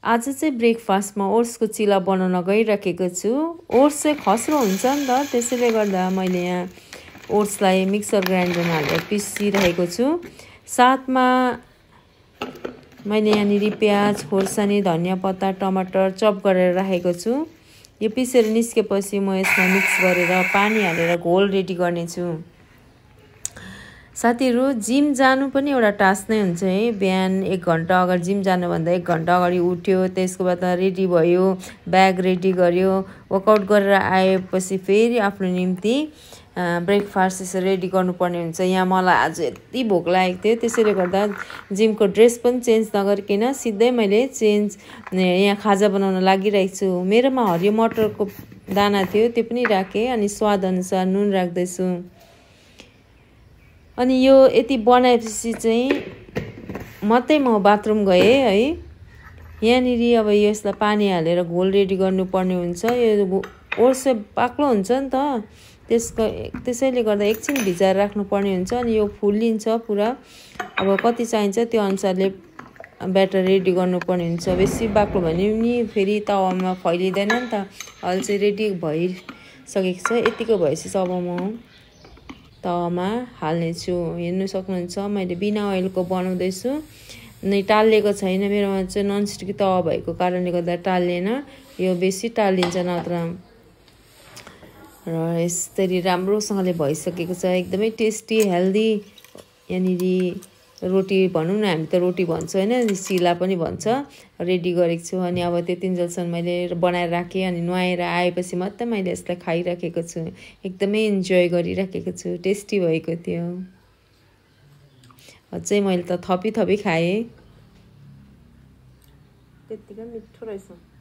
आज चाहिँ ब्रेकफास्टमा ओट्सको चिला बनाउन गइराखेको छु। ओट्स चाहिँ खस्रो हुन्छ नि त, त्यसैले गर्दा मैले यहाँ ओट्सलाई मिक्सर ग्राइन्डरमा हालेर पिसिरहेको छु। साथमा मैले यहाँनिर प्याज, खोर्सानी, धनिया पत्ता, टमाटर चप गरेर राखेको छु। यो पिसेर निस्केपछि म यसमा मिक्स गरेर पानी हालेर घोल रेडी गर्नेछु। साथीहरु, जिम जानु पनि एउटा टास्क नै हुन्छ है। बिहान 1 घण्टा अगाडि जिम जानुभन्दा 1 घण्टा अगाडि उठ्यो, त्यसको बाद रेडी भयो, ब्याग रेडी गर्यो, वर्कआउट गरेर आएपछि फेरि आफ्नो निम्ति ब्रेकफास्ट यसरी रेडी गर्नुपर्ने हुन्छ। यहाँ मलाई आज यति भोक लागेको थियो, त्यसैले गर्दा जिमको ड्रेस पनि चेन्ज नगरिकन सिधै मैले यहाँ खाजा बनाउन लागिरहेको छु। मेरोमा हरियो मटरको दाना थियो, त्यो पनि राखेँ अनि स्वाद अनुसार नुन राख्दैछु। अनि यो यति बनाएपछि चाहिँ मात्रै म बाथरुम गएँ है। यहाँनिर अब यसलाई पानी हालेर घोल रेडी गर्नुपर्ने हुन्छ। यो ओट्स बाक्लो हुन्छ नि त, त्यसैले गर्दा एकछिन भिजाएर राख्नुपर्ने हुन्छ। अनि यो फुलिन्छ पुरा, अब कति चाहिन्छ त्यो अनुसारले ब्याटर रेडी गर्नुपर्ने हुन्छ। बेसी बाक्लो भने नि फेरि तावामा फैलिँदैन नि त। अहिले चाहिँ रेडी भइसकेको छ। यतिको भएपछि अब म तावामा हाल्नेछु। हेर्नु सक्नुहुन्छ मैले बिना अयलको बनाउँदैछु। नै टालिएको छैन, मेरोमा चाहिँ ननस्टिक तावा भएको कारणले गर्दा टालिएन। यो बेसी टालिन्छ नत्र। र यसरी राम्रोसँगले भइसकेको छ। एकदमै टेस्टी हेल्दी यहाँनिर रोटी भनौँ न, हामी त रोटी भन्छौँ होइन, चिला पनि भन्छ, रेडी गरेको छु। अनि अब त्यतिन्जेलसम्म मैले बनाएर राखेँ। अनि नुहाएर आएपछि मात्रै मैले यसलाई खाइराखेको छु। एकदमै इन्जोय गरिराखेको छु। टेस्टी भएको थियो। अझै मैले त थपी खाएँ। त्यतिकै मिठो रहेछ।